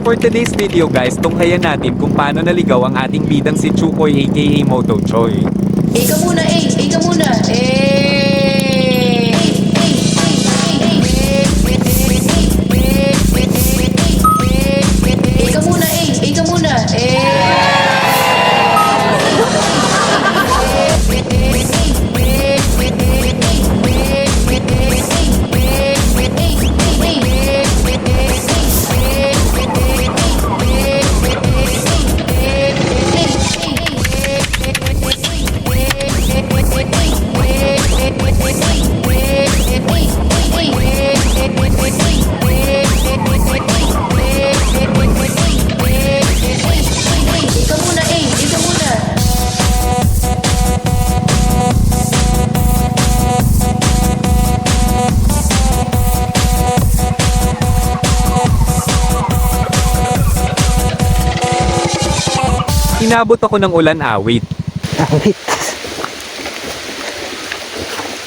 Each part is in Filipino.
For today's video guys, tunghayan natin kung paano naligaw ang ating bidang si Chukoy aka Moto Choy. Ika muna, ika muna, Ika muna, ika muna, Ika muna, ika muna. Inabot ako ng ulan awit. Wait.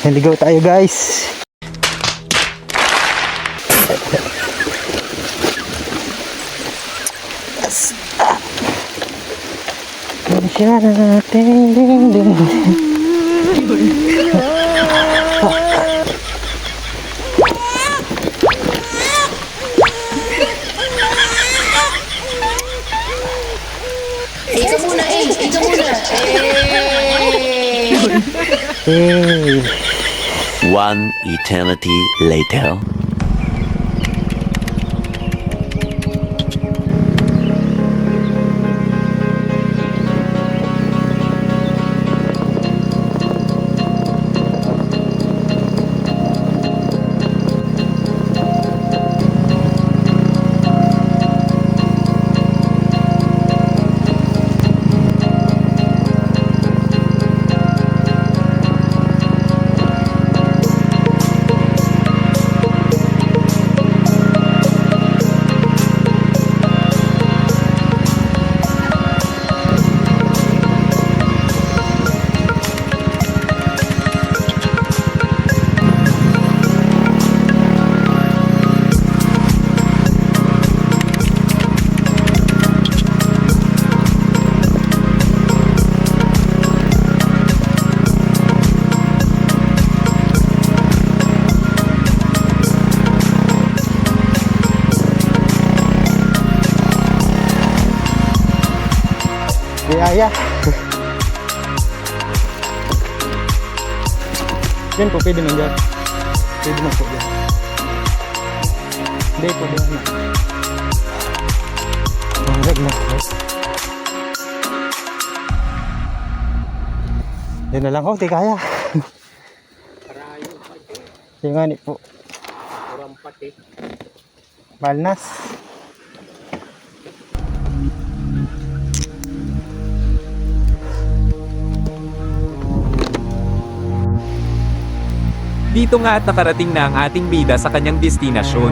Naligaw tayo guys. Ano siya natin? Ding, ding, ding. Ika muna, ika muna, Hey. One eternity later. Biyaya. Yan po, pwede man dyan. Pwede man po dyan. Hindi po dyan na. Marag na. Yan na lang ako, di kaya. Yung nga ni po. Balnas. Dito nga at nakarating na ang ating bida sa kanyang destinasyon.